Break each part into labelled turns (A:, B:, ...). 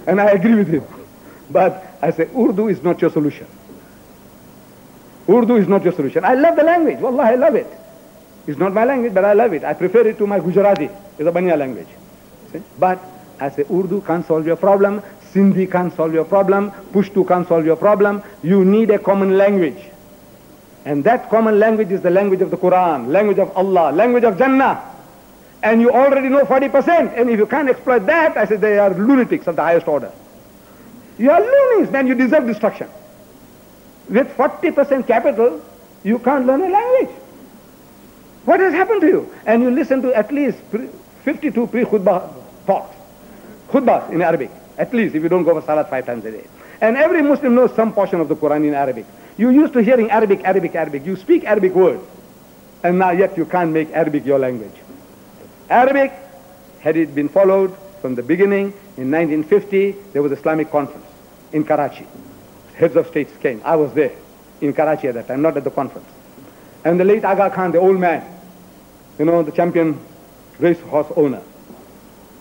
A: And I agree with him. But I say, Urdu is not your solution. Urdu is not your solution. I love the language. Wallah, I love it. It's not my language, but I love it. I prefer it to my Gujarati. It's a Banya language. See? But I say, Urdu can't solve your problem. Sindhi can't solve your problem. Pushtu can't solve your problem. You need a common language. And that common language is the language of the Quran, language of Allah, language of Jannah. And you already know 40%. And if you can't exploit that, I say they are lunatics of the highest order. You are loonies, man. You deserve destruction. With 40% capital, you can't learn a language. What has happened to you? And you listen to at least 52 pre-khutbah talks. Khutbahs in Arabic. At least, if you don't go for salat 5 times a day. And every Muslim knows some portion of the Quran in Arabic. You used to hearing Arabic. You speak Arabic words. And now yet you can't make Arabic your language. Arabic, had it been followed from the beginning, in 1950, there was Islamic conference in Karachi. Heads of states came. I was there in Karachi at that time, not at the conference. And the late Aga Khan, the old man, you know, the champion racehorse owner,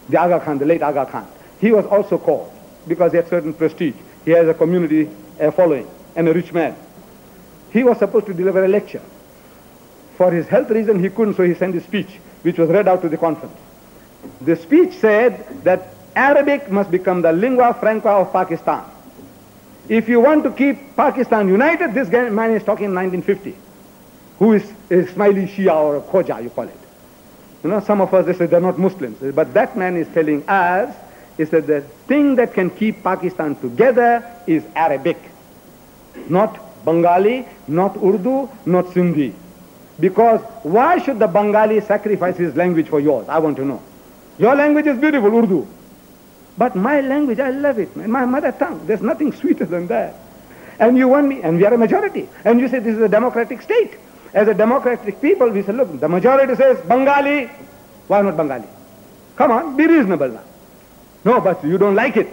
A: the Aga Khan, the late Aga Khan, he was also called because he had certain prestige. He has a community following and a rich man. He was supposed to deliver a lecture. For his health reason, he couldn't, so he sent his speech, which was read out to the conference. The speech said that Arabic must become the lingua franca of Pakistan. If you want to keep Pakistan united, this man is talking in 1950, who is a Ismaili Shia or a Khoja, you call it. You know, some of us, they say they're not Muslims. But that man is telling us, is that the thing that can keep Pakistan together is Arabic. Not Bengali, not Urdu, not Sindhi. Because why should the Bengali sacrifice his language for yours? I want to know. Your language is beautiful, Urdu. But my language, I love it, man. My mother tongue, there's nothing sweeter than that. And you want me, and we are a majority. And you say this is a democratic state. As a democratic people, we say, look, the majority says Bengali. Why not Bengali? Come on, be reasonable now. No, but you don't like it.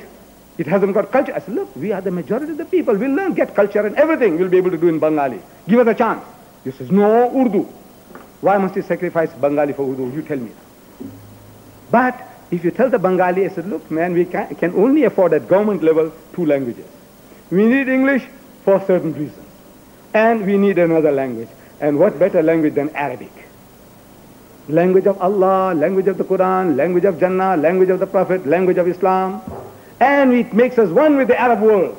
A: It hasn't got culture. I said, look, we are the majority of the people. We'll learn, get culture and everything we'll be able to do in Bengali. Give us a chance. He says, no, Urdu. Why must you sacrifice Bengali for Urdu? You tell me. But if you tell the Bengali, I said, look, man, we can only afford at government level 2 languages. We need English for certain reasons. And we need another language. And what better language than Arabic? Language of Allah, language of the Quran, language of Jannah, language of the Prophet, language of Islam. And it makes us one with the Arab world.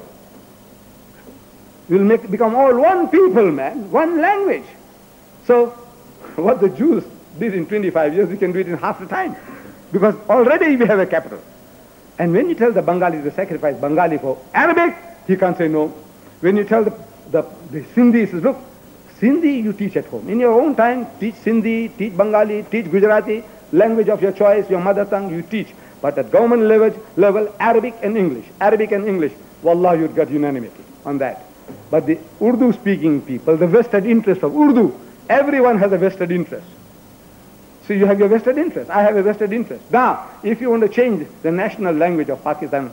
A: We'll become all one people, man, one language. So what the Jews did in 25 years, we can do it in half the time. Because already we have a capital. And when you tell the Bengali to sacrifice Bengali for Arabic, he can't say no. When you tell the Sindhi, he says, look, Sindhi you teach at home. In your own time, teach Sindhi, teach Bengali, teach Gujarati, language of your choice, your mother tongue, you teach. But at government level, Arabic and English, wallah, you'd get unanimity on that. But the Urdu-speaking people, the vested interest of Urdu, everyone has a vested interest. So you have your vested interest. I have a vested interest. Now, if you want to change the national language of Pakistan,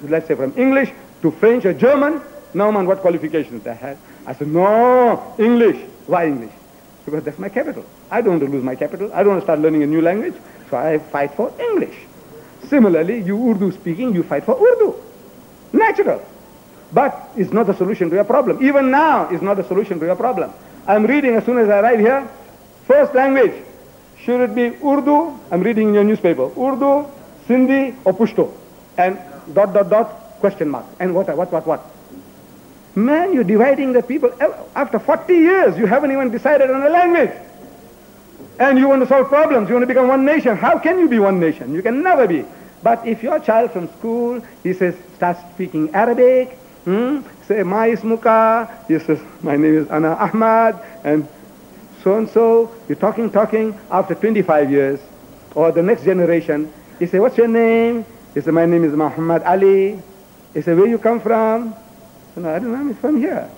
A: let's say from English to French or German, no man, what qualifications they had? I said, no, English. Why English? Because that's my capital. I don't want to lose my capital. I don't want to start learning a new language. So I fight for English. Similarly, you Urdu speaking, you fight for Urdu. Natural. But it's not the solution to your problem. Even now, it's not the solution to your problem. I'm reading as soon as I arrive here, first language. Should it be Urdu? I'm reading in your newspaper. Urdu, Sindhi, or Pushto? And ... question mark. And what? Man, you're dividing the people. After 40 years, you haven't even decided on a language. And you want to solve problems. You want to become one nation. How can you be one nation? You can never be. But if your child from school, he says, starts speaking Arabic, say, Ma ismuka, he says, my name is Ana Ahmad, and so, you're talking, after 25 years, or the next generation, he say, what's your name? He say, my name is Muhammad Ali. He say, where you come from? No, I don't know, I'm from here.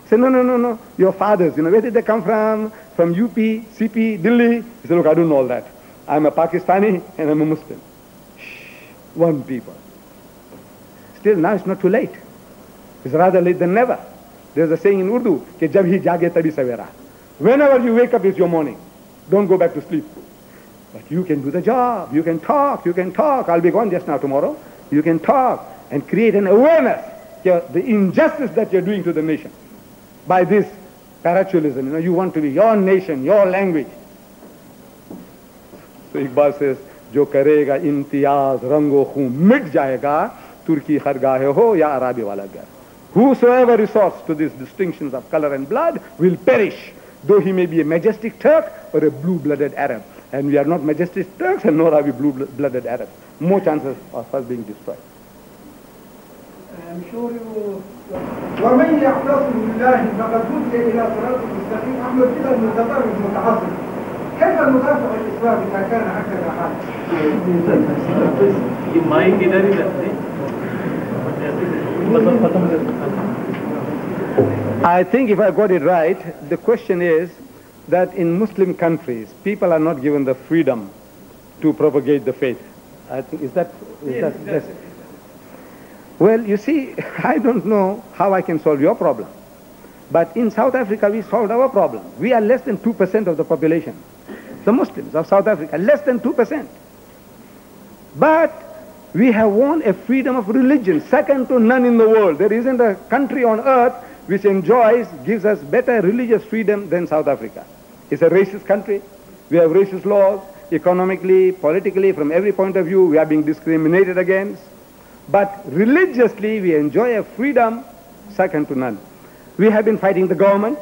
A: He say, no, your fathers, where did they come from? From UP, CP, Delhi? He said, look, I don't know all that. I'm a Pakistani and I'm a Muslim. Shh, one people. Still, now it's not too late. It's rather late than never. There's a saying in Urdu, ke jab hi jaage tabhi savera. Whenever you wake up, it's your morning. Don't go back to sleep. But you can do the job. You can talk. I'll be gone just now tomorrow. You can talk. and create an awareness of the injustice that you're doing to the nation by this parochialism. You want to be your nation, your language. So Iqbal says, जो करेगा इम्तियाज रंगो खून मिट जाएगा तुर्की खरगाह हो या अराबी वाला घर. Whosoever resorts to these distinctions of color and blood will perish, though he may be a majestic Turk or a blue-blooded Arab. And we are not majestic Turks, and nor are we blue-blooded Arabs. More chances of us being destroyed.
B: I'm sure you... ومن يعتصم بالله فقد هدي الى صراط مستقيم. احمد ديدات متطرف متعصب. كيف نكافح الاسلام اذا كان هكذا حاله؟
A: I think if I got it right, the question is that in Muslim countries, people are not given the freedom to propagate the faith. I think, is that that's it? Well, you see, I don't know how I can solve your problem. But in South Africa, we solved our problem. We are less than 2% of the population. The Muslims of South Africa, less than 2%. But we have won a freedom of religion, second to none in the world. There isn't a country on earth which gives us better religious freedom than South Africa. It's a racist country. We have racist laws, economically, politically, from every point of view, we are being discriminated against. But religiously, we enjoy a freedom second to none. We have been fighting the government,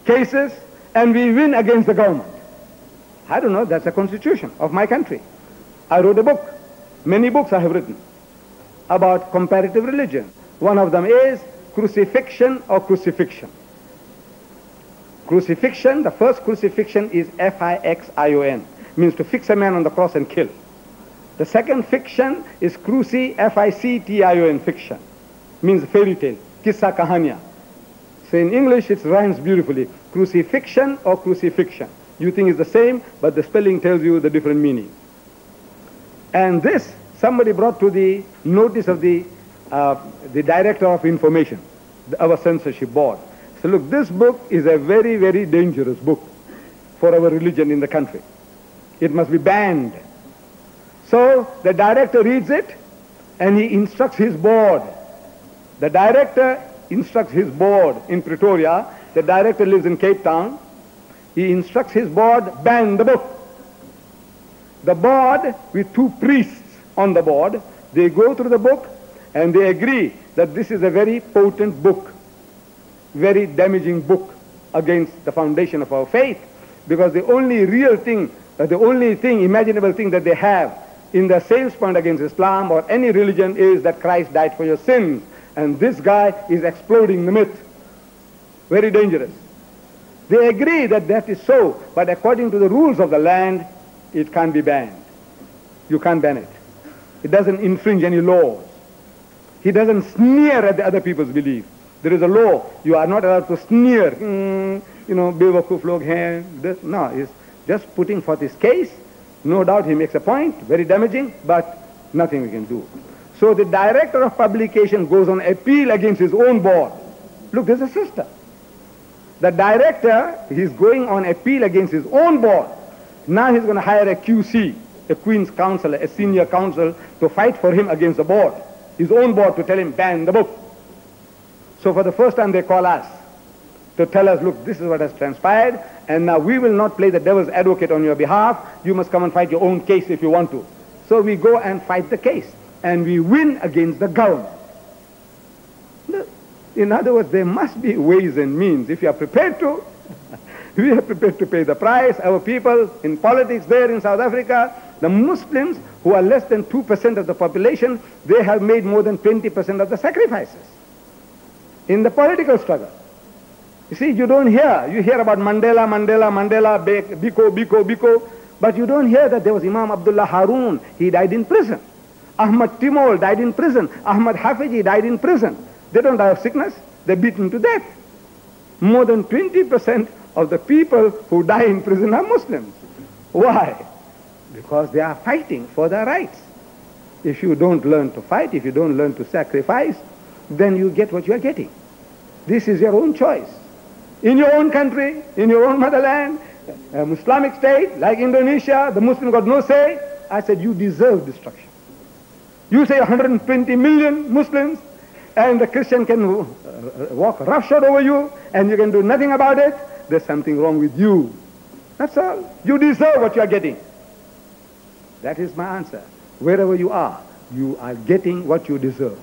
A: cases, and we win against the government. I don't know, that's the constitution of my country. I wrote a book. Many books I have written about comparative religion. One of them is crucifixion or crucifixion. Crucifixion, the first crucifixion is F-I-X-I-O-N, means to fix a man on the cross and kill. The second fiction is cruci, F-I-C-T-I-O-N, fiction, means fairy tale, kissa kahaniya. So in English it rhymes beautifully, crucifixion or crucifixion. You think it's the same, but the spelling tells you the different meaning. And this, somebody brought to the notice of the Director of Information, our censorship board. So look, this book is a very, very dangerous book for our religion in the country. It must be banned. So the director reads it and he instructs his board. The director instructs his board in Pretoria. The director lives in Cape Town. He instructs his board, ban the book. The board, with two priests on the board, they go through the book and they agree that this is a very potent book, very damaging book against the foundation of our faith, because the only real thing, the only thing, imaginable thing that they have in their sales point against Islam or any religion is that Christ died for your sins. And this guy is exploding the myth. Very dangerous. They agree that that is so, but according to the rules of the land, it can't be banned. You can't ban it. It doesn't infringe any laws. He doesn't sneer at the other people's belief. There is a law. You are not allowed to sneer. Bewakuf log hain. No, he's just putting forth his case. No doubt he makes a point, very damaging, but nothing we can do. So the director of publication goes on appeal against his own board. Look, there's a system. The director, he's going on appeal against his own board. Now he's going to hire a QC, a Queen's Counsel, a senior counsel, to fight for him against the board, his own board, to tell him, ban the book. So for the first time they call us to tell us, look, this is what has transpired, and now we will not play the devil's advocate on your behalf. You must come and fight your own case if you want to. So we go and fight the case, and we win against the government. In other words, there must be ways and means. If you are prepared to, we are prepared to pay the price. Our people in politics there in South Africa, the Muslims, who are less than 2% of the population, they have made more than 20% of the sacrifices in the political struggle. You see, you don't hear. You hear about Mandela, Biko, but you don't hear that there was Imam Abdullah Haroon. He died in prison. Ahmad Timol died in prison. Ahmad Hafiji died in prison. They don't die of sickness. They're beaten to death. More than 20% of the people who die in prison are Muslims. Why? Because they are fighting for their rights. If you don't learn to fight, if you don't learn to sacrifice, then you get what you are getting. This is your own choice. In your own country, in your own motherland, an Islamic state like Indonesia, the Muslim got no say. I said, you deserve destruction. You say 120 million Muslims, and the Christian can walk roughshod over you, and you can do nothing about it. There's something wrong with you. That's all. You deserve what you are getting. That is my answer. Wherever you are getting what you deserve.